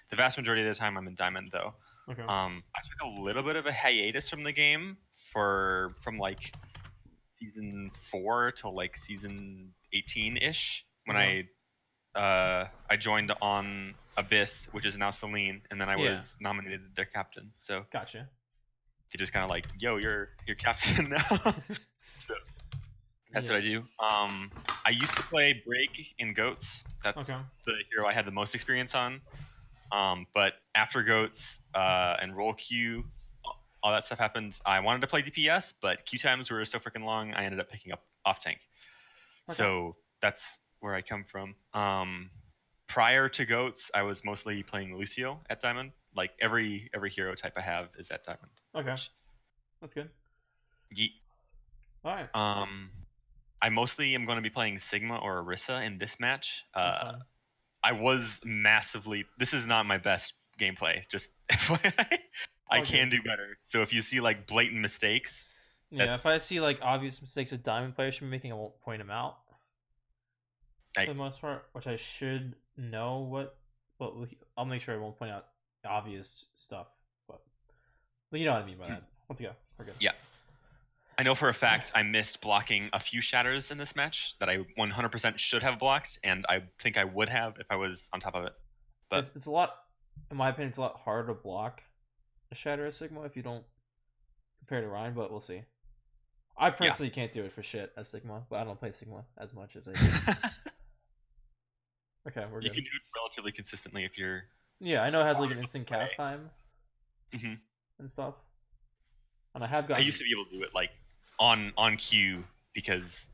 The vast majority of the time I'm in Diamond though. Okay. I took a little bit of a hiatus from the game from like season 4 to like season 18-ish when I joined on Abyss, which is now Celine, and then I was nominated their captain. So Gotcha. they just kind of like, yo, you're captain now. So that's what I do. I used to play Brig in Goats. That's the hero I had the most experience on. But after Goats and Roll Q, all that stuff happened. I wanted to play DPS, but Q times were so freaking long, I ended up picking up off tank. So that's where I come from. Prior to Goats, I was mostly playing Lucio at Diamond. Like every hero type I have is at Diamond. Okay, that's good. Yeet. All right. I mostly am going to be playing Sigma or Orisa in this match. I was massively. This is not my best gameplay. Just FYI, I can do better. So if you see like blatant mistakes, if I see like obvious mistakes that Diamond players should be making, I won't point them out. For the most part, which I should know what I'll make sure I won't point out obvious stuff, but you know what I mean by that. Let's go. We're good. Yeah. I know for a fact I missed blocking a few shatters in this match that I 100% should have blocked, and I think I would have if I was on top of it. But it's a lot, in my opinion, it's a lot harder to block a shatter as Sigma if you don't compare to Ryan, but we'll see. I personally can't do it for shit as Sigma, but I don't play Sigma as much as I do. Okay, we're good. You can do it relatively consistently if you're... Yeah, I know it has like an instant cast time and stuff. And I used to be able to do it like on cue because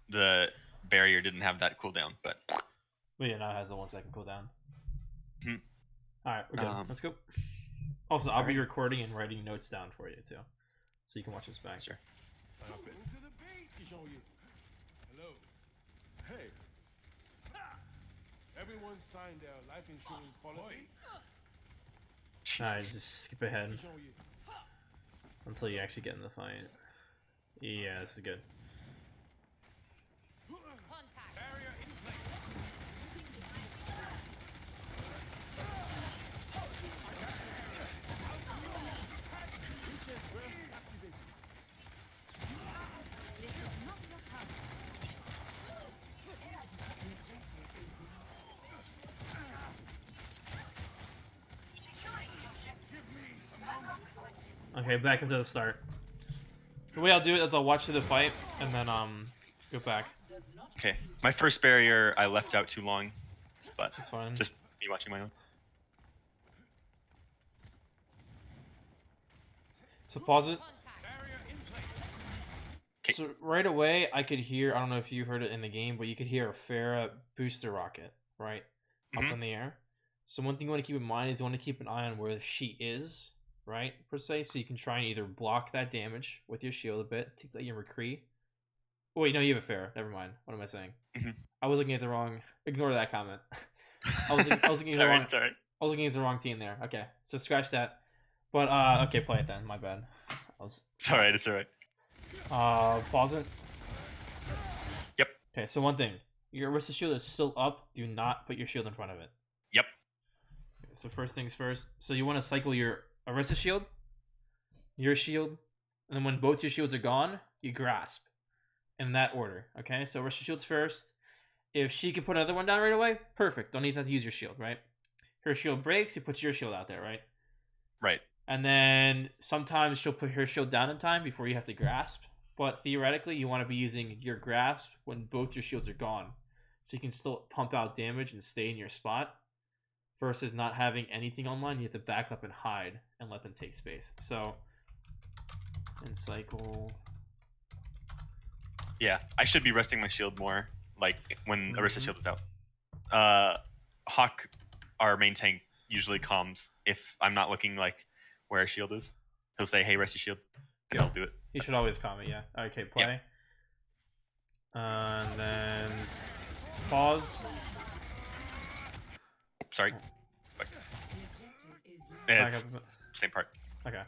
the barrier didn't have that cooldown, but yeah, now it has the 1 second cooldown. Alright, we're good. Let's go. Also, I'll be recording and writing notes down for you too. So you can watch this back. Sure. Hello. Hey. Everyone signed their life insurance policy. Alright, just skip ahead until you actually get in the fight. Yeah, this is good. Okay, back into the start. The way I'll do it is I'll watch through the fight and then go back. Okay, my first barrier I left out too long, but that's fine. Just me watching my own. So pause it. Okay. So right away I could hear, I don't know if you heard it in the game, but you could hear a Pharah booster rocket, right? Up in the air. So one thing you want to keep in mind is you want to keep an eye on where she is, right, per se, so you can try and either block that damage with your shield a bit, take that your McCree. Oh, wait, no, you have a Pharah. Never mind. What am I saying? I was looking at the wrong. Ignore that comment. I was looking at the wrong. I was looking at the wrong team there. Okay, so scratch that. But okay, play it then. My bad. It's alright. It's alright. Pause it. Yep. Okay, so one thing. Your Orisa shield is still up. Do not put your shield in front of it. Yep. Okay, so first things first. So you want to cycle your Orisa shield, your shield, and then when both your shields are gone, you grasp. In that order, okay? So Orisa shield's first. If she can put another one down right away, perfect. Don't need to use your shield, right? Her shield breaks, you put your shield out there, right? Right. And then sometimes she'll put her shield down in time before you have to grasp. But theoretically, you want to be using your grasp when both your shields are gone. So you can still pump out damage and stay in your spot. Versus not having anything online, you have to back up and hide and let them take space. So, and cycle. Yeah, I should be resting my shield more, like when Orisa shield is out. Hawk, our main tank, usually calms if I'm not looking like where our shield is. He'll say, "Hey, rest your shield," and I'll do it. He should always calm it, yeah. Okay, play. And then pause. Sorry. Same part. Okay.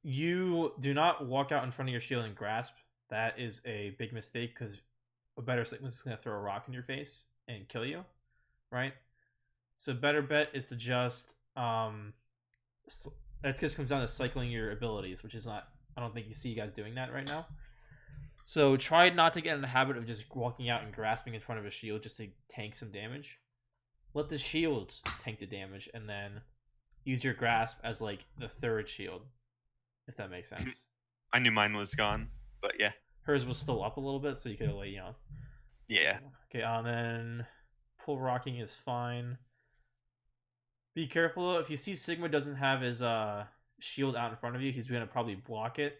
You do not walk out in front of your shield and grasp. That is a big mistake because a better Sigma is going to throw a rock in your face and kill you, right? So better bet is to just that just comes down to cycling your abilities, which is not. I don't think you see you guys doing that right now. So try not to get in the habit of just walking out and grasping in front of a shield just to tank some damage. Let the shields tank the damage, and then use your grasp as like the third shield, if that makes sense. I knew mine was gone, but yeah. Hers was still up a little bit, so you could like, you know. Yeah. Okay, then pull rocking is fine. Be careful though, if you see Sigma doesn't have his shield out in front of you, he's gonna probably block it,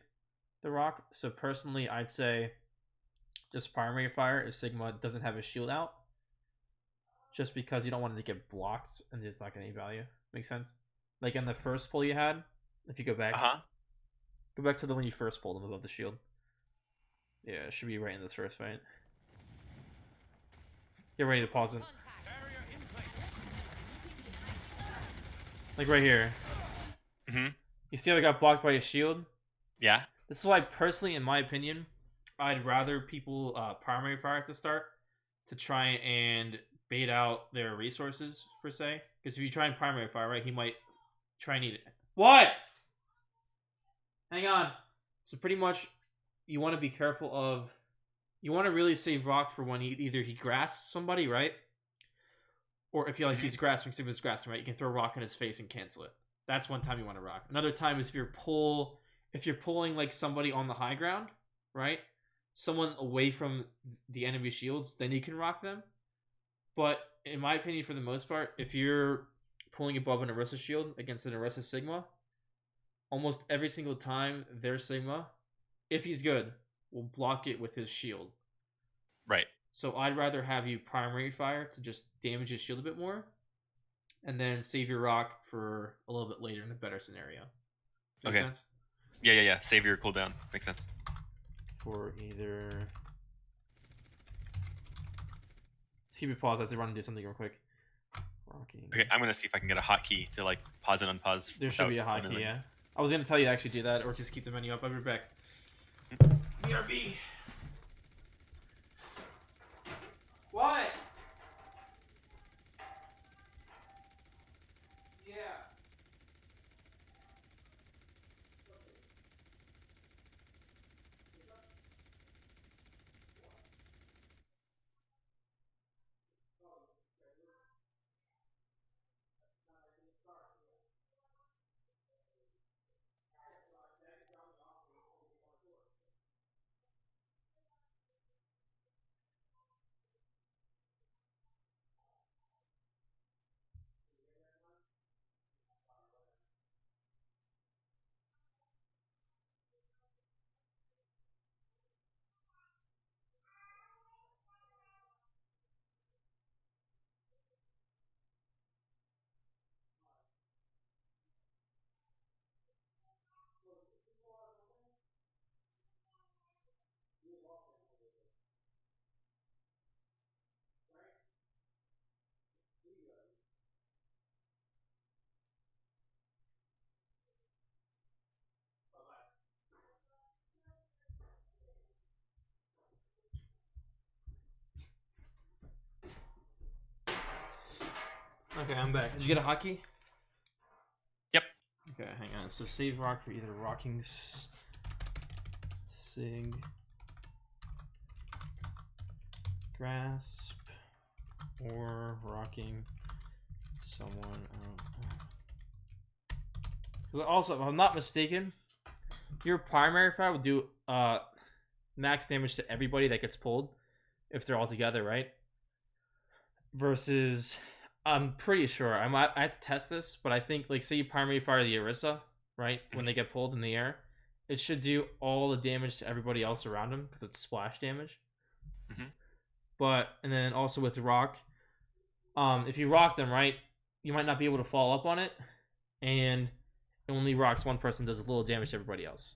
the rock. So personally, I'd say just primary fire if Sigma doesn't have his shield out, just because you don't want it to get blocked and it's not getting any value. Make sense? Like in the first pull you had, if you go back, go back to the one you first pulled him above the shield. Yeah, it should be right in this first fight. Get ready to pause it. Like right here. You see how I got blocked by a shield? Yeah. This is why, personally, in my opinion, I'd rather people primary fire at the start to try and bait out their resources, per se. Because if you try and primary fire, right, he might try and eat it. What? Hang on. So pretty much, you want to be careful of... You want to really save rock for when either he grasps somebody, right? Or if you like he's grasping, Sigma's grasping, right? You can throw a rock in his face and cancel it. That's one time you want to rock. Another time is if you're pulling like somebody on the high ground, right? Someone away from the enemy shields, then you can rock them. But in my opinion, for the most part, if you're pulling above an Orisa shield against an Orisa Sigma, almost every single time their Sigma, if he's good, will block it with his shield. Right. So I'd rather have you primary fire to just damage his shield a bit more, and then save your rock for a little bit later in a better scenario. Make sense? Yeah. Save your cooldown. Makes sense. For either... Let's keep it paused. I have to run and do something real quick. Rocking. Okay, I'm gonna see if I can get a hotkey to like pause and unpause. There should be a hotkey, yeah. I was gonna tell you to actually do that, or just keep the menu up. I'll be back. BRB. What? Yeah. Okay, I'm back. Did you get a hotkey? Yep. Okay, hang on. So save rock for either rocking Sig grasp or rocking someone because also, if I'm not mistaken, your primary fire will do max damage to everybody that gets pulled if they're all together, right? Versus, I'm pretty sure I have to test this, but I think like say you primary fire the Orisa, right? When they get pulled in the air, it should do all the damage to everybody else around them because it's splash damage. But and then also with rock, if you rock them, right, you might not be able to follow up on it, and it only rocks one person, does a little damage to everybody else.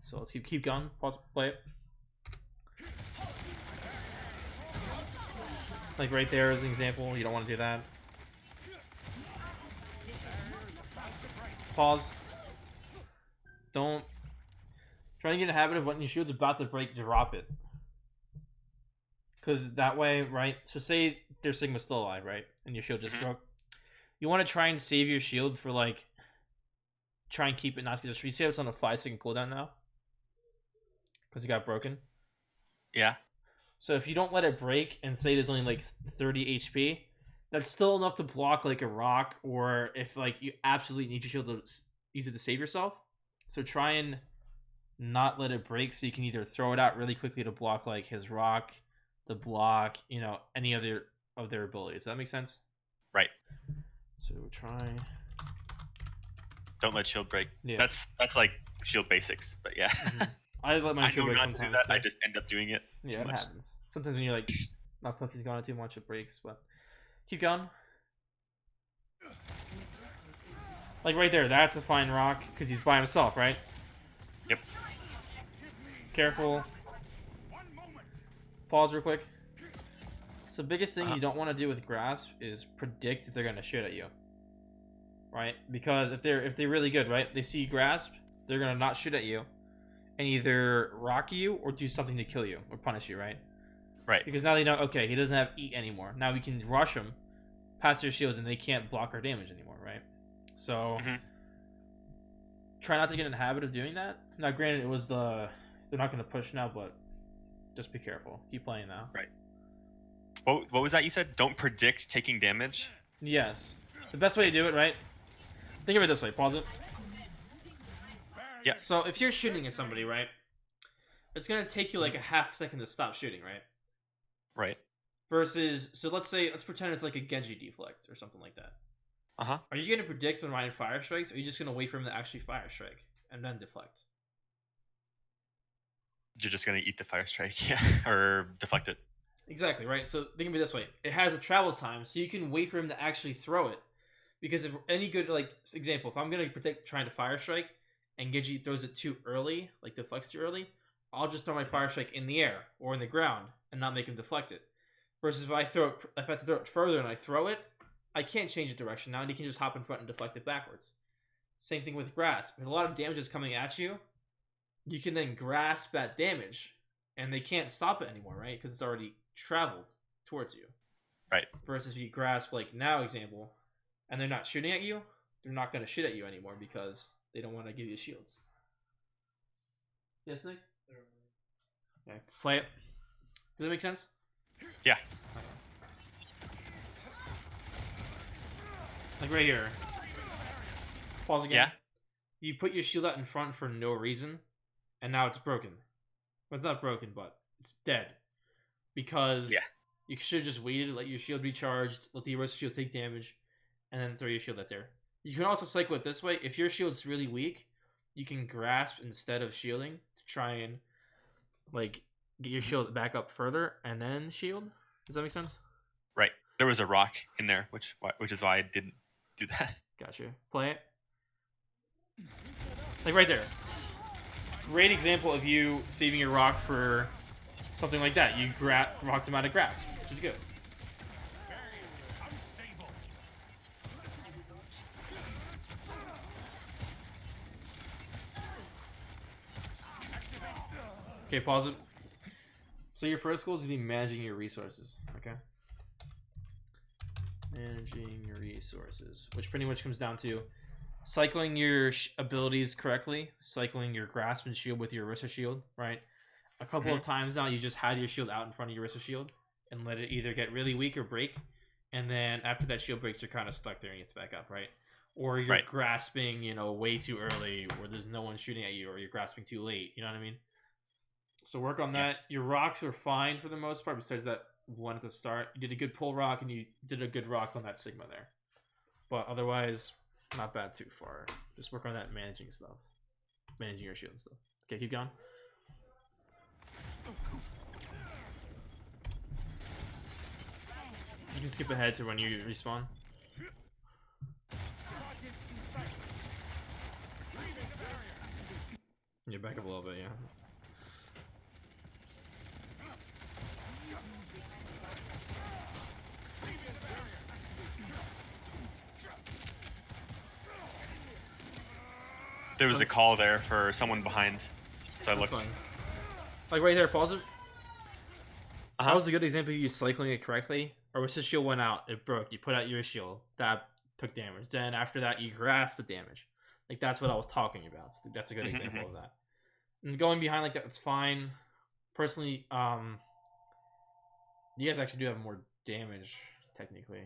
So let's keep going. Pause, play it. Like right there as an example, you don't want to do that. Pause. Don't try to get in a habit of when your shield's about to break, drop it. Because that way, right? So say their Sigma's still alive, right? And your shield just broke. You want to try and save your shield for like, try and keep it not to be destroyed. You see how it's on a 5-second cooldown now? Because it got broken. Yeah. So if you don't let it break and say there's only like 30 HP, that's still enough to block like a rock, or if like you absolutely need your shield to use it to save yourself. So try and not let it break, so you can either throw it out really quickly to block like his rock, the block, you know, any other of their abilities. Does that make sense? Right. So try. Don't let shield break. Yeah. That's like shield basics, but yeah. I let my shield break not sometimes. To do that. Too. I just end up doing it. Yeah, it happens. Sometimes when you're like not focusing on it too much, it breaks. But keep going. Like right there, that's a fine rock because he's by himself, right? Yep. Careful. Pause real quick. So the biggest thing you don't want to do with grasp is predict if they're gonna shoot at you, right? Because if they're really good, right? They see you grasp, they're gonna not shoot at you, and either rock you or do something to kill you or punish you, right? Right. Because now they know, okay, he doesn't have eat anymore. Now we can rush him past their shields, and they can't block our damage anymore, right? So try not to get in the habit of doing that. Now, granted, it was they're not gonna push now, but just be careful. Keep playing now. Right. What was that you said? Don't predict taking damage? Yes. The best way to do it, right? Think of it this way. Pause it. Yeah. So if you're shooting at somebody, right? It's going to take you like a half second to stop shooting, right? Right. Versus, so let's pretend it's like a Genji deflect or something like that. Uh-huh. Are you going to predict when Ryan fire strikes, or are you just going to wait for him to actually fire strike and then deflect? You're just going to eat the fire strike, yeah, or deflect it. Exactly, right? So think of it this way. It has a travel time, so you can wait for him to actually throw it. Because if any good, like, example, if I'm going to protect trying to fire strike and Genji throws it too early, like deflects too early, I'll just throw my fire strike in the air or in the ground and not make him deflect it. Versus if I have to throw it further and I throw it, I can't change the direction now, and he can just hop in front and deflect it backwards. Same thing with grasp. If a lot of damage is coming at you, you can then grasp that damage, and they can't stop it anymore, right? Because it's already traveled towards you. Right. Versus if you grasp, like now example, and they're not shooting at you, they're not going to shoot at you anymore because they don't want to give you shields. Yes, Nick? Okay, play it. Does that make sense? Yeah. Like right here. Pause again. Yeah. You put your shield out in front for no reason, and now it's broken. Well, it's not broken, but it's dead. Because you should have just waited, let your shield be charged, let the rest of the shield take damage, and then throw your shield out there. You can also cycle it this way. If your shield's really weak, you can grasp instead of shielding to try and like get your shield back up further and then shield. Does that make sense? Right. There was a rock in there, which is why I didn't do that. Gotcha. Play it. Like right there. Great example of you saving your rock for something like that. You rocked him out of grasp, which is good. Okay, pause it. So your first goal is to be managing your resources, okay? Managing your resources, which pretty much comes down to cycling your abilities correctly, cycling your grasp and shield with your Orisa shield, right? A couple of times now, you just had your shield out in front of your Orisa shield and let it either get really weak or break, and then after that shield breaks, you're kind of stuck there and you have to back up, right? Or you're grasping, you know, way too early, or there's no one shooting at you, or you're grasping too late, you know what I mean? So work on that. Your rocks were fine for the most part, besides that one at the start. You did a good pull rock, and you did a good rock on that Sigma there. But otherwise, not bad too far. Just work on that managing stuff. Managing your shield and stuff. Okay, keep going. You can skip ahead to when you respawn. Yeah, back up a little bit, yeah. There was a call there for someone behind, so I looked. Fine. Like right there, pause it. That was a good example of you cycling it correctly. Orisa's shield went out, it broke. You put out your shield, that took damage. Then after that, you grasp the damage. Like that's what I was talking about. So that's a good example of that. And going behind like that, that's fine. Personally, you guys actually do have more damage technically,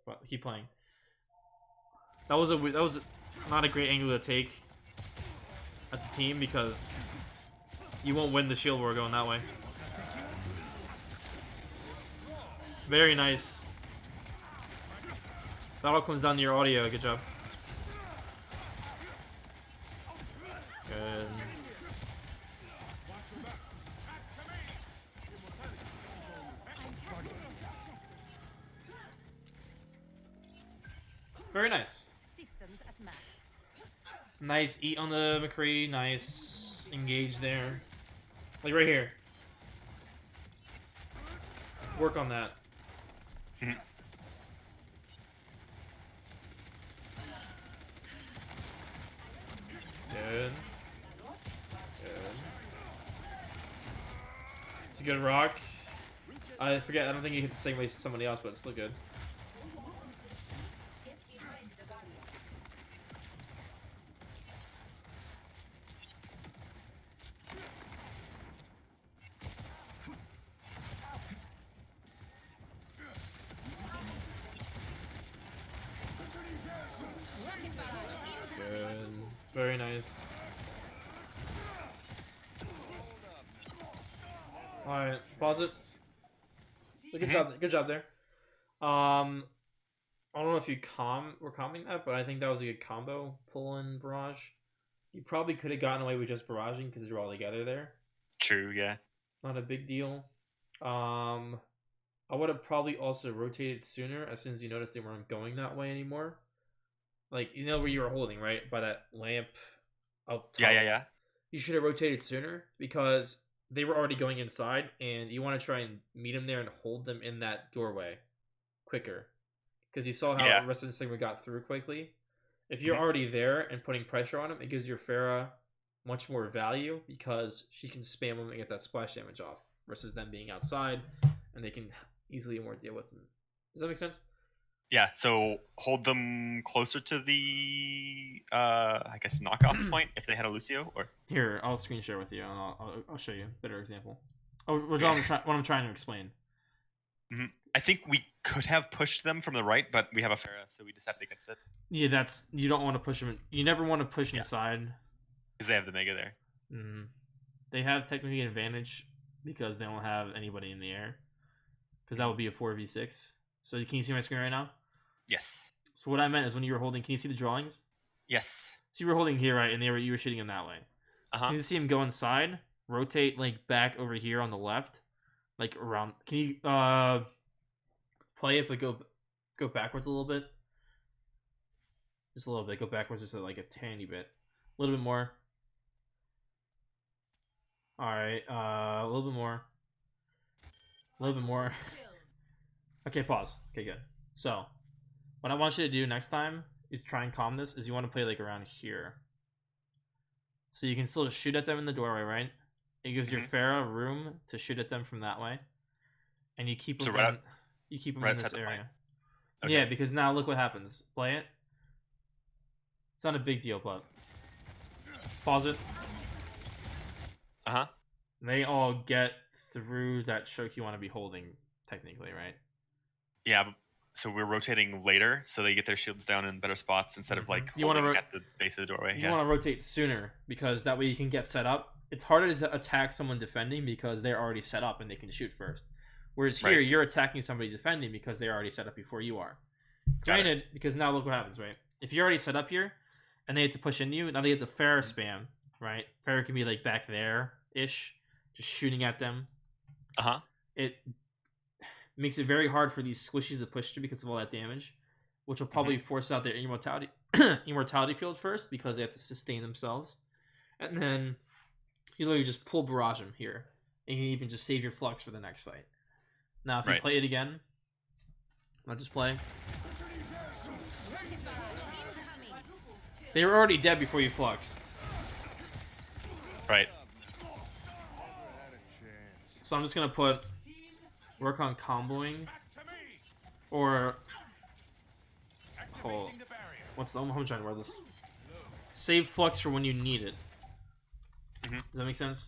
but keep playing. That was not a great angle to take as a team because you won't win the shield war going that way. Very nice. That all comes down to your audio. Good job. Good. Very nice. Systems at max. Nice eat on the McCree. Nice engage there. Like right here. Work on that. Good. Good. It's a good rock. I forget, I don't think you hit the same way as somebody else, but it's still good. Good. Very nice. Alright, pause it. Good job. Good job there. I don't know if you were calming that, but I think that was a good combo. Pull in barrage. You probably could have gotten away with just barraging because you're all together there. True, yeah. Not a big deal. I would have probably also rotated sooner as soon as you noticed they weren't going that way anymore. Like, you know where you were holding, right? By that lamp up top. Yeah. You should have rotated sooner because they were already going inside, and you want to try and meet them there and hold them in that doorway quicker. Because you saw how the rest of this thing got through quickly. If you're already there and putting pressure on them, it gives your Pharah much more value because she can spam them and get that splash damage off versus them being outside and they can easily more deal with them. Does that make sense? Yeah, so hold them closer to the, I guess, knockoff point if they had a Lucio, or... Here, I'll screen share with you, and I'll show you a better example. Oh, what I'm trying to explain. I think we could have pushed them from the right, but we have a Pharah, so we decided against it. Yeah, you don't want to push them. You never want to push inside. Because they have the Mega there. They have technically an advantage because they don't have anybody in the air. Because that would be a 4v6. So can you see my screen right now? Yes. So what I meant is when you were holding, can you see the drawings? Yes. So you were holding here, right? And you were shooting him that way. So you see him go inside, rotate like back over here on the left, like around. Can you play it, but go backwards a little bit? Just a little bit. Go backwards just like a tiny bit. A little bit more. All right. A little bit more. A little bit more. Okay, pause. Okay, good. So, what I want you to do next time is try and calm this. Is you want to play like around here, so you can still shoot at them in the doorway, right? It gives your Pharah room to shoot at them from that way, and you keep them in this area. Okay. Yeah, because now look what happens. Play it. It's not a big deal, but pause it. They all get through that choke you want to be holding, technically, right? Yeah, so we're rotating later, so they get their shields down in better spots instead of like you holding at the base of the doorway. You want to rotate sooner because that way you can get set up. It's harder to attack someone defending because they're already set up and they can shoot first. Whereas here, you're attacking somebody defending because they're already set up before you are. Granted, because now look what happens, right? If you're already set up here and they have to push into you, now they have to Pharah spam, right? Pharah can be like back there-ish, just shooting at them. It makes it very hard for these squishies to push to because of all that damage, which will probably force out their immortality field first because they have to sustain themselves. And then you literally just pull barrage them here. And you can even just save your flux for the next fight. Now, if you play it again, I'll just play. They were already dead before you fluxed. Right. So I'm just going to work on comboing Or oh, what's the? I'm trying to word this. Save flux for when you need it. Does that make sense?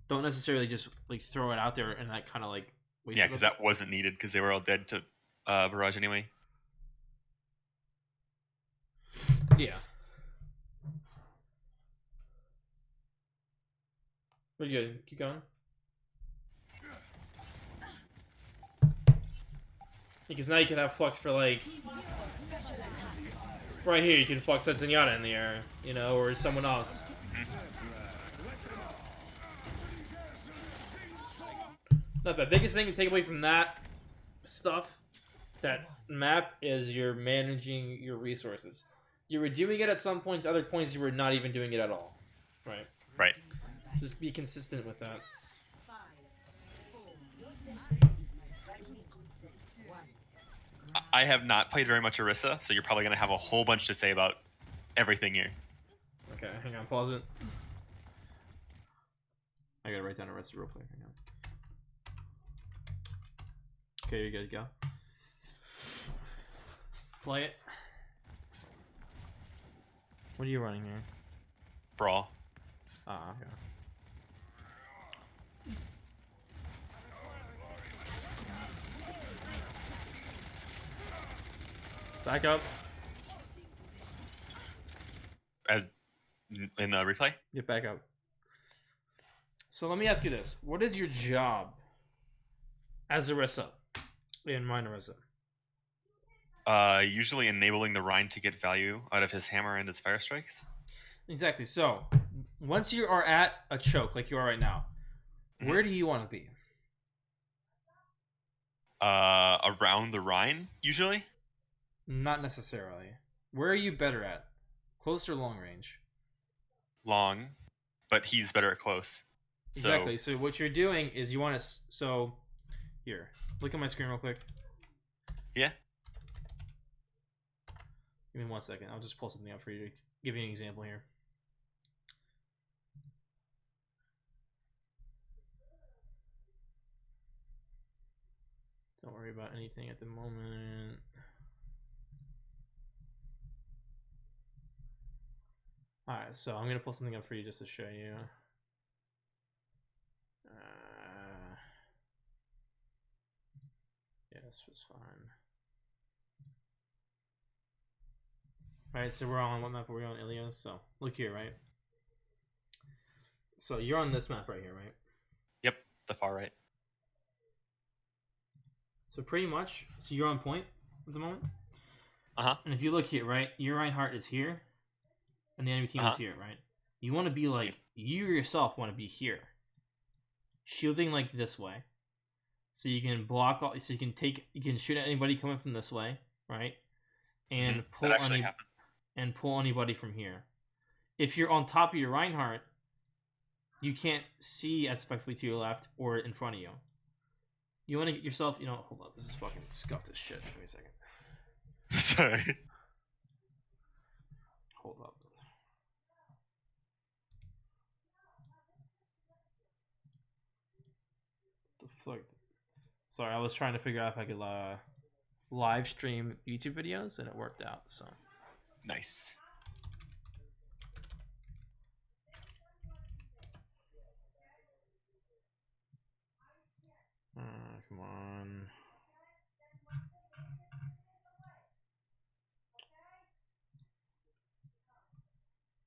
Don't necessarily just like throw it out there and that kind of like waste. Yeah, because that wasn't needed because they were all dead to barrage anyway. Yeah. Pretty good. Keep going. Because now you can have flux for like right here. You can flux that Zenyatta in the air, you know, or someone else. Not the biggest thing to take away from that stuff, that map, is you're managing your resources. You were doing it at some points, other points you were not even doing it at all. Right. Right. Just be consistent with that. I have not played very much Orisa, so you're probably going to have a whole bunch to say about everything here. Okay, hang on, pause it. I gotta write down Orisa real quick. Hang on. Okay, you're good to go. Play it. What are you running here? Brawl. Ah, okay. Back up. As in the replay? Get back up. So let me ask you this. What is your job as Orisa in Mine Orisa? Usually enabling the Rhine to get value out of his hammer and his fire strikes. Exactly. So once you are at a choke like you are right now, where do you want to be? Around the Rhine, usually? Not necessarily. Where are you better at? Close or long range? Long, but he's better at close. Exactly. So what you're doing is you want to... So, here. Look at my screen real quick. Yeah. Give me 1 second. I'll just pull something up for you to give you an example here. Don't worry about anything at the moment. Alright, so I'm going to pull something up for you just to show you. Yeah, this was fine. Alright, so we're on what map are we on? Ilios. So look here, right? So you're on this map right here, right? Yep, the far right. So pretty much, so you're on point at the moment. Uh-huh. And if you look here, right, your Reinhardt is here, and the enemy team is here, right? You want to be like, you yourself want to be here. Shielding like this way. So you can block all, so you can shoot at anybody coming from this way, right? And pull pull anybody from here. If you're on top of your Reinhardt, you can't see as effectively to your left or in front of you. You want to get yourself, you know, hold on, this is fucking scuffed as shit. Give me a second. Sorry. Hold up. The fuck? Sorry, I was trying to figure out if I could live stream YouTube videos, and it worked out, so. Nice. Come on.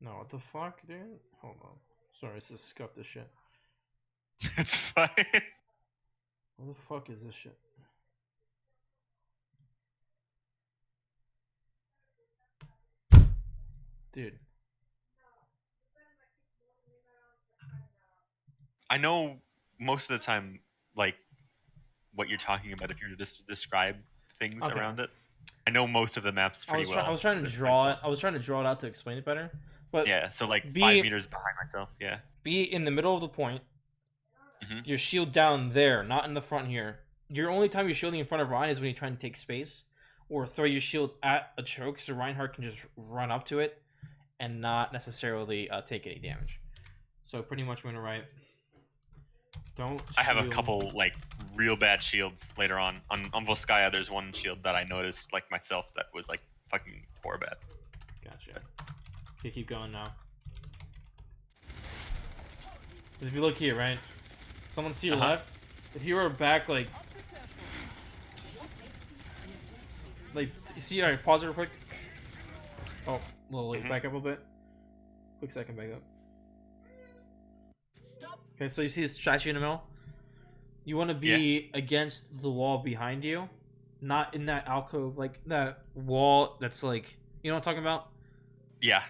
No, what the fuck, dude? Hold on. Sorry, it's just scuffed as shit. It's fine. What the fuck is this shit? Dude. I know most of the time, like, what you're talking about if you were just to describe things around it. I know most of the maps pretty well. I was trying to draw it. I was trying to draw it out to explain it better. But yeah, so like 5 meters behind myself, yeah. Be in the middle of the point. Your shield down there, not in the front here. Your only time you're shielding in front of Ryan is when you're trying to take space. Or throw your shield at a choke so Reinhardt can just run up to it and not necessarily take any damage. So pretty much we're going to write Don't. I have a shield. couple like real bad shields later on. On Volskaya, there's one shield that I noticed like myself that was like fucking poor bad. Gotcha. Okay, keep going now. Because if you look here, right? Someone's to your left. If you were back, like, you see, alright, pause it real quick. Oh, a little late. Back up a little bit. Quick second, back up. Okay, so you see this statue in the middle? You want to be against the wall behind you, not in that alcove, like that wall that's like, you know what I'm talking about? Yeah.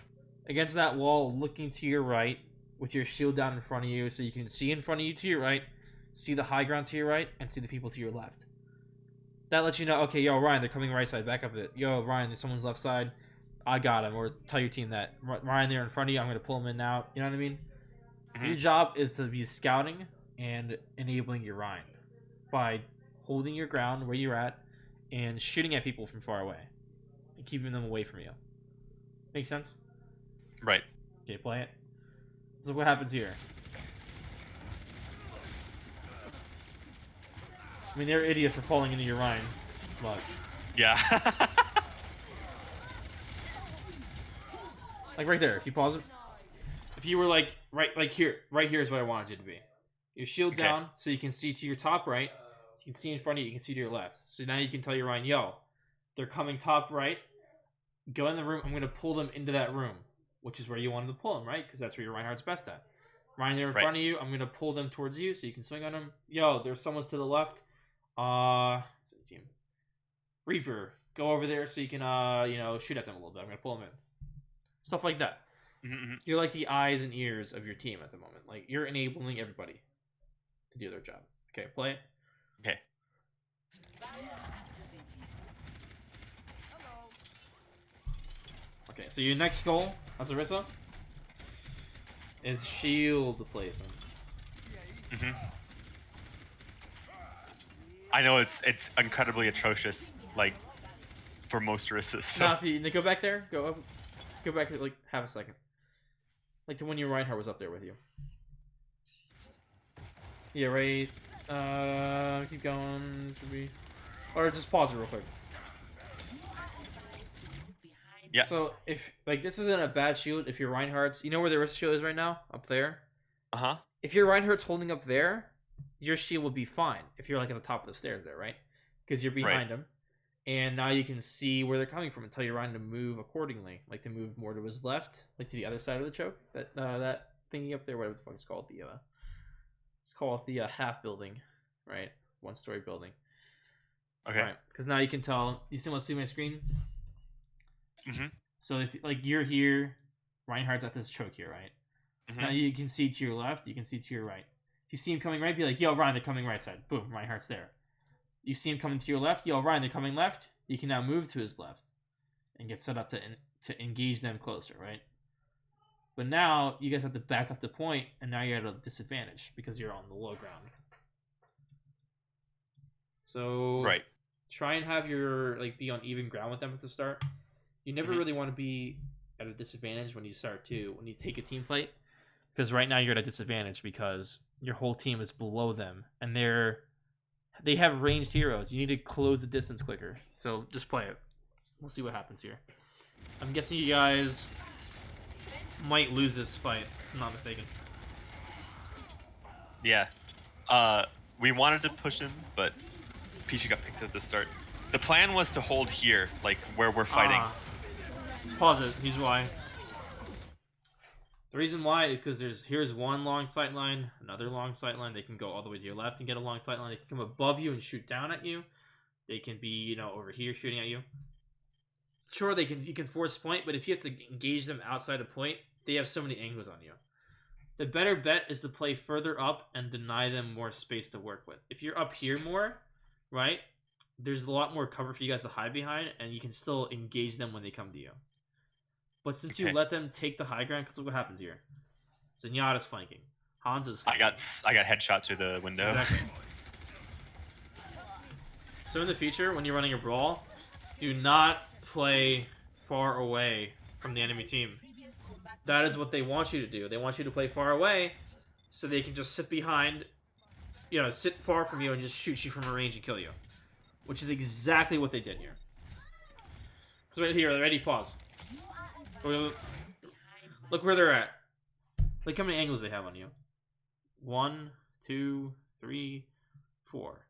Against that wall, looking to your right, with your shield down in front of you, so you can see in front of you to your right, see the high ground to your right, and see the people to your left. That lets you know, okay, yo, Ryan, they're coming right side, back up a bit. Yo, Ryan, there's someone's left side. I got him. Or tell your team that. Ryan, they're in front of you. I'm going to pull him in now. You know what I mean? Your job is to be scouting and enabling your Ryan by holding your ground where you're at and shooting at people from far away and keeping them away from you. Make sense? Right. Okay, play it. This is what happens here. I mean, they're idiots for falling into your Ryan. Look. Yeah. Like right there, if you pause it. If you were like right here is what I wanted you to be. Your shield down so you can see to your top right. You can see in front of you, you can see to your left. So now you can tell your Ryan, yo, they're coming top right. Go in the room, I'm going to pull them into that room, which is where you wanted to pull them, right? Because that's where your Reinhardt's best at. Ryan, they're in front of you, I'm going to pull them towards you so you can swing on them. Yo, there's someone's to the left. Reaper, go over there so you can, shoot at them a little bit. I'm going to pull them in. Stuff like that. You're like the eyes and ears of your team at the moment. Like, you're enabling everybody to do their job. Okay, play it. Okay. Okay, so your next goal as Orisa is shield placement. I know it's incredibly atrocious, like for most Orisas. So. Now, if you go back there, go back like half a second, like to when your Reinhardt was up there with you. Yeah, right. Keep going. Should we, or just pause it real quick. Yeah. So if like this isn't a bad shield, if your Reinhardt's, you know where the Orisa shield is right now, up there. If your Reinhardt's holding up there, your shield will be fine. If you're like at the top of the stairs there, right? Because you're behind him, and now you can see where they're coming from and tell your Ryan to move accordingly, like to move more to his left, like to the other side of the choke. That thingy up there, whatever the fuck it's called, it's called the half building, right? 1-story building. Okay. Right. Because now you can tell. You still want to see my screen? So if like you're here, Reinhardt's at this choke here, right? Now you can see to your left, you can see to your right. If you see him coming right, be like, yo, Ryan, they're coming right side. Boom, Reinhardt's there. You see him coming to your left, yo, Ryan, they're coming left. You can now move to his left and get set up to engage them closer, right? But now you guys have to back up the point, and now you're at a disadvantage because you're on the low ground. So try and have your be on even ground with them at the start. You never really want to be at a disadvantage when you start too, when you take a team fight. Because right now you're at a disadvantage because your whole team is below them, and they have ranged heroes. You need to close the distance quicker. So just play it. We'll see what happens here. I'm guessing you guys might lose this fight, if I'm not mistaken. Yeah. We wanted to push him, but Pichu got picked at the start. The plan was to hold here, like where we're fighting. Pause it. Here's why. The reason why is because here's one long sight line, another long sight line. They can go all the way to your left and get a long sight line. They can come above you and shoot down at you. They can be, over here shooting at you. Sure, you can force point, but if you have to engage them outside of point, they have so many angles on you. The better bet is to play further up and deny them more space to work with. If you're up here more, right, there's a lot more cover for you guys to hide behind, and you can still engage them when they come to you. But since you let them take the high ground, because look what happens here. Zenyatta's flanking. Hanzo's flanking. I got headshot through the window. Exactly. So in the future, when you're running a brawl, do not play far away from the enemy team. That is what they want you to do. They want you to play far away so they can just sit behind sit far from you and just shoot you from a range and kill you, which is exactly what they did here. So right here, ready, pause. Look where they're at. Look how many angles they have on you. 1, 2, 3, 4.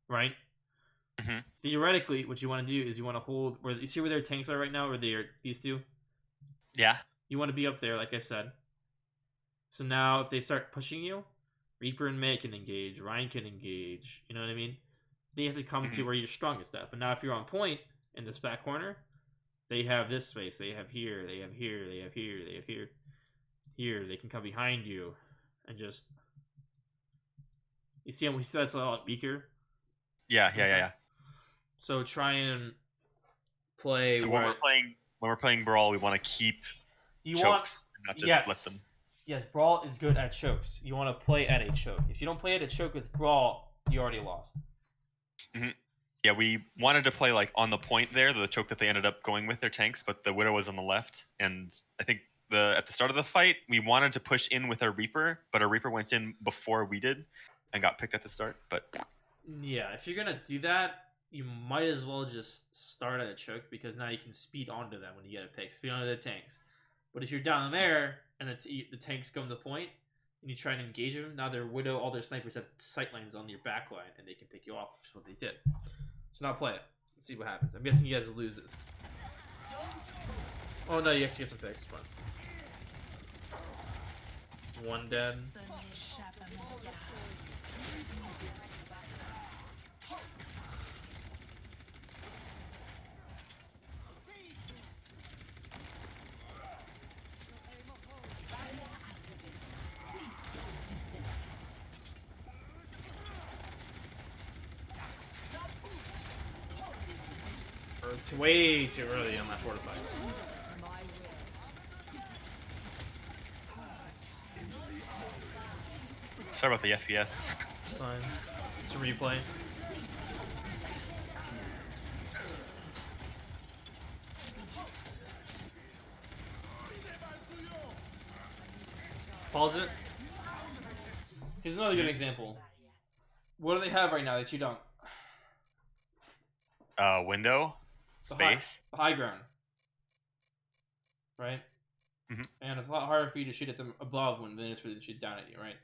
Right? Mm-hmm. Theoretically, what you want to do is you want to hold where you see where their tanks are right now, where they are these two. Yeah. You want to be up there, like I said. So now, if they start pushing you, Reaper and May can engage, Ryan can engage. You know what I mean? They have to come to where you're strongest at. But now, if you're on point in this back corner, they have this space. They have here. They have here. They have here. They have here. Here, they can come behind you and just. You see, we see that's a lot weaker. Yeah. So try and play. So when we're playing Brawl, we want to keep chokes, not just let them. Yes, Brawl is good at chokes. You want to play at a choke. If you don't play at a choke with Brawl, you already lost. Mm-hmm. Yeah, we wanted to play like on the point there, the choke that they ended up going with their tanks, but the Widow was on the left, and I think at the start of the fight, we wanted to push in with our Reaper, but our Reaper went in before we did, and got picked at the start. But yeah, if you're gonna do that, you might as well just start at a choke because now you can speed onto them when you get a pick, speed onto the tanks. But if you're down there and the tanks come to point and you try and engage them, now their Widow, all their snipers have sight lines on your back line and they can pick you off, which is what they did. So now play it. Let's see what happens. I'm guessing you guys will lose this. Oh no, you have to get some picks. Fun. One dead. Way too early on that fortify. Sorry about the FPS. It's fine. It's a replay. Pause it. Here's another good example. What do they have right now that you don't? Window. Space. The high ground. Right? Mm-hmm. And it's a lot harder for you to shoot at them above than it is for them to shoot down at you, right?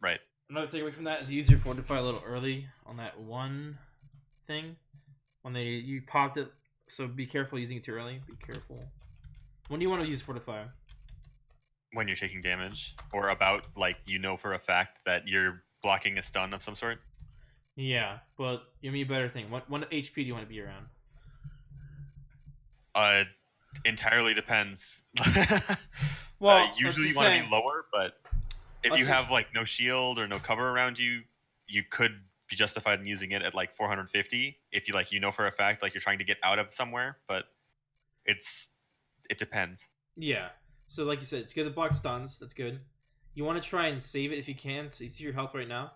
Right. Another takeaway from that is use your fortify a little early on that one thing. When you popped it, so be careful using it too early. Be careful. When do you want to use fortify? When you're taking damage, or about like for a fact that you're blocking a stun of some sort. Yeah, but give me a better thing. What HP do you want to be around? Entirely depends. Well, usually you want to be lower, but if you have like no shield or no cover around you, you could be justified in using it at like 450 if you for a fact like you're trying to get out of somewhere, but it depends. Yeah. So like you said, it's good to block stuns. That's good. You want to try and save it if you can. So you see your health right now.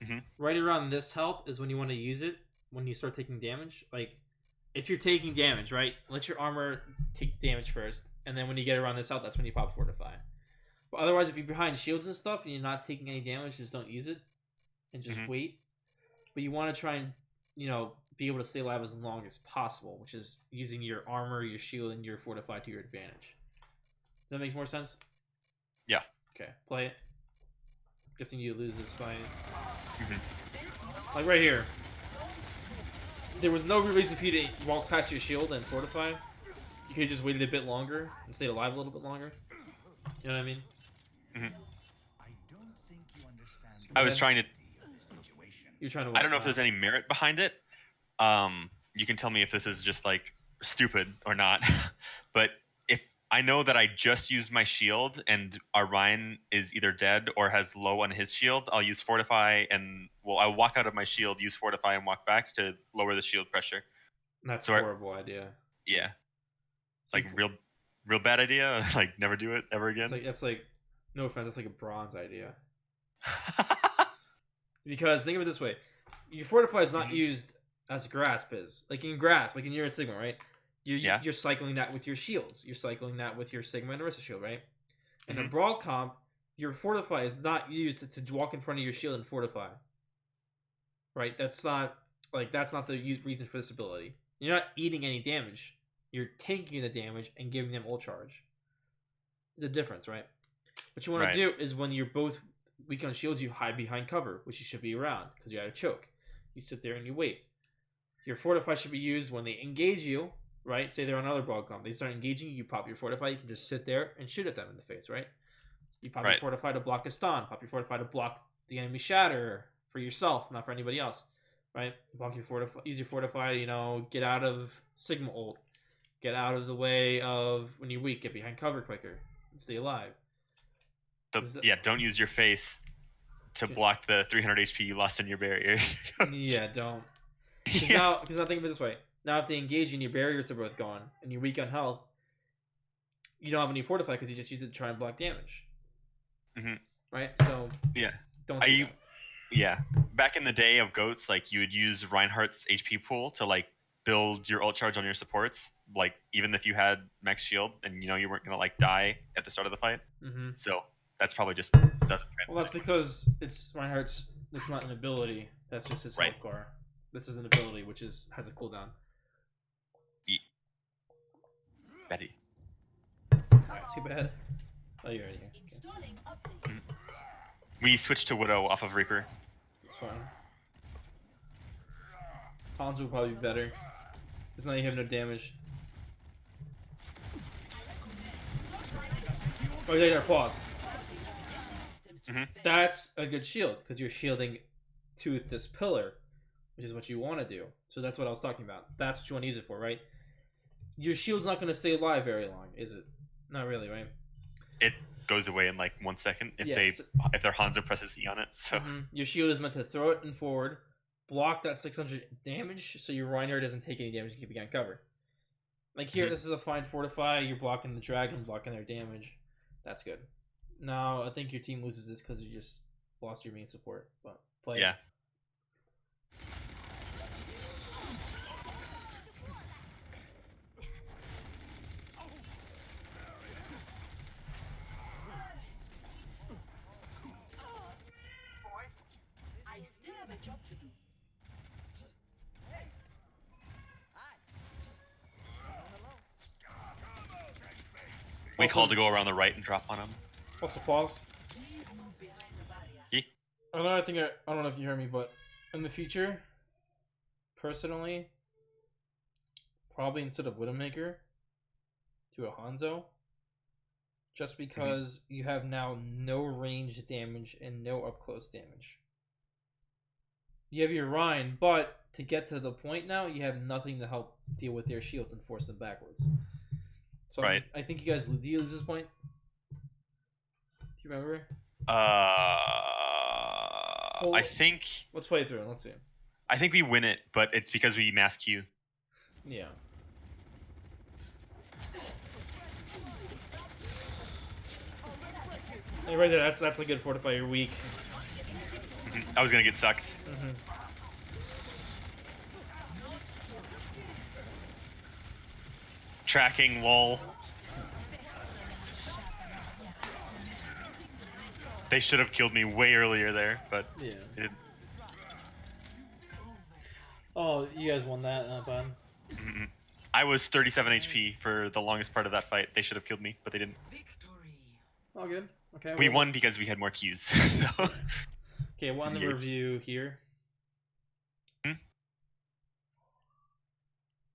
Mm-hmm. Right around this health is when you want to use it when you start taking damage. Like if you're taking damage, right? Let your armor take damage first, and then when you get around this health, that's when you pop fortify. But otherwise, if you're behind shields and stuff and you're not taking any damage, just don't use it and just wait. But you want to try and be able to stay alive as long as possible, which is using your armor, your shield, and your fortify to your advantage. Does that make more sense? Yeah. Okay, play it. Guessing you lose this fight. Like right here. There was no reason for you to walk past your shield and fortify. You could have just waited a bit longer and stayed alive a little bit longer. You know what I mean? I was trying to. You're trying to. I don't know if there's any merit behind it. You can tell me if this is just like stupid or not. But if I know that I just used my shield and our Ryan is either dead or has low on his shield, I'll use fortify and I'll walk out of my shield, use fortify, and walk back to lower the shield pressure. That's a horrible idea. Yeah. Like real bad idea. Like never do it ever again. That's like no offense, that's like a bronze idea. Because think of it this way: your fortify is not used as grasp is. Like in grasp, like in your Sigma, right? You're cycling that with your shields. You're cycling that with your Sigma and Orisa shield, right? And the brawl comp, your fortify is not used to walk in front of your shield and fortify. Right? That's not the reason for this ability. You're not eating any damage. You're tanking the damage and giving them ult charge. There's a difference, right? What you want to do is when you're both weak on shields, you hide behind cover, which you should be around because you had a choke. You sit there and you wait. Your fortify should be used when they engage you, right? Say they're on another ball comp. They start engaging you, you pop your fortify, you can just sit there and shoot at them in the face, right? You pop your fortify to block a stun, pop your fortify to block the enemy shatter for yourself, not for anybody else, right? Block your fortify, use your fortify, get out of Sigma ult. Get out of the way of when you're weak, get behind cover quicker, and stay alive. Don't use your face to block the 300 HP you lost in your barrier. Yeah, don't. Because now think of it this way. Now if they engage you and your barriers are both gone, and you're weak on health, you don't have any fortify because you just use it to try and block damage. Mm-hmm. Right? So, don't do that. Yeah. Back in the day of GOATs, like, you would use Reinhardt's HP pool to, like, build your ult charge on your supports, like, even if you had max shield and you weren't gonna, like, die at the start of the fight. Mm-hmm. So that's probably just doesn't translate. Well, that's because it's Reinhardt's. It's not an ability. That's just his health bar. This is an ability, which has a cooldown. Betty. Too bad. Oh, you're right here. Okay. We switched to Widow off of Reaper. It's fine. Hanzo will probably be better. Because now you have no damage. Oh, yeah, there, pause. Mm-hmm. That's a good shield, because you're shielding Tooth this pillar, which is what you want to do. So that's what I was talking about. That's what you want to use it for, right? Your shield's not going to stay alive very long, is it? Not really, right? It goes away in like 1 second if their Hanzo presses E on it. So your shield is meant to throw it in forward, block that 600 damage, so your Reinhardt doesn't take any damage and keep behind cover. Like here, this is a fine fortify. You're blocking the dragon, blocking their damage. That's good. Now I think your team loses this because you just lost your main support. But play. Yeah. We called to go around the right and drop on him. Also pause. Yeah. I don't know if you heard me, but in the future, personally, probably instead of Widowmaker, to a Hanzo. Just because you have now no range damage and no up close damage. You have your Rhine, but to get to the point now, you have nothing to help deal with their shields and force them backwards. So I think you guys, do you lose this point? Do you remember? I think. Let's play it through and let's see. I think we win it, but it's because we mass Q. Yeah. Hey, right there, that's a good fortify. You're weak. I was gonna get sucked. Tracking, lol. They should have killed me way earlier there, but yeah. They didn't. Oh, you guys won that, not bad. I was 37 HP for the longest part of that fight. They should have killed me, but they didn't. Oh, good. Okay. We won because we had more Qs. Okay, we'll on the review here.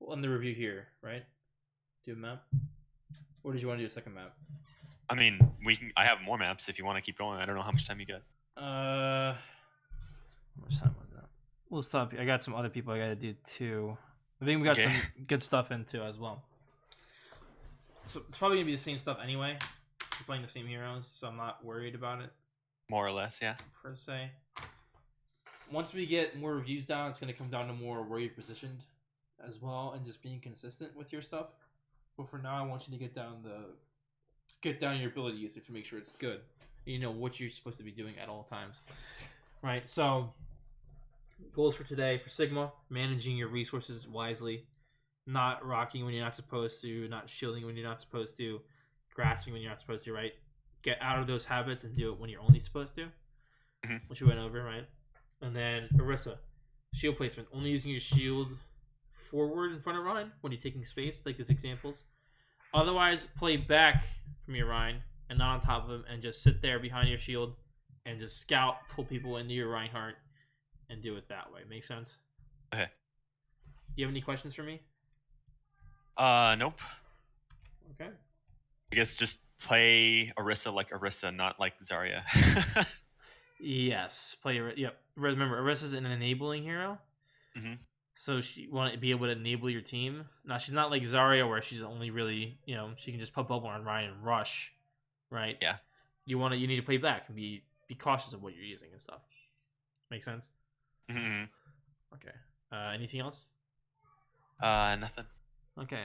We'll end the review here, right? Do a map? Or did you want to do a second map? I mean, I have more maps if you want to keep going. I don't know how much time you got. How much time was that? We'll stop. I got some other people I got to do too. I think we got some good stuff in too as well. So it's probably gonna be the same stuff anyway. We're playing the same heroes, so I'm not worried about it. More or less, yeah. Per se. Once we get more reviews down, it's gonna come down to more where you're positioned as well, and just being consistent with your stuff. But for now, I want you to get down your ability usage to make sure it's good. You know what you're supposed to be doing at all times, right? So, goals for today for Sigma: managing your resources wisely, not rocking when you're not supposed to, not shielding when you're not supposed to, grasping when you're not supposed to. Right? get out of those habits and do it when you're only supposed to, which we went over, right? And then Orisa, shield placement, only using your shield forward in front of Ryan when you're taking space, like these examples. Otherwise, play back from your Ryan and not on top of him, and just sit there behind your shield and just scout, pull people into your Reinhardt, and do it that way. Make sense? Okay. Do you have any questions for me? Nope. Okay. I guess just play Orisa like Orisa, not like Zarya. Yes, play. Yep. Remember, Orisa's an enabling hero, so she want to be able to enable your team. Now she's not like Zarya, where she's only really, she can just put bubble on Ryan and rush, right? Yeah. You need to play back and be cautious of what you're using and stuff. Make sense? Mm-hmm. Okay. Anything else? Nothing. Okay.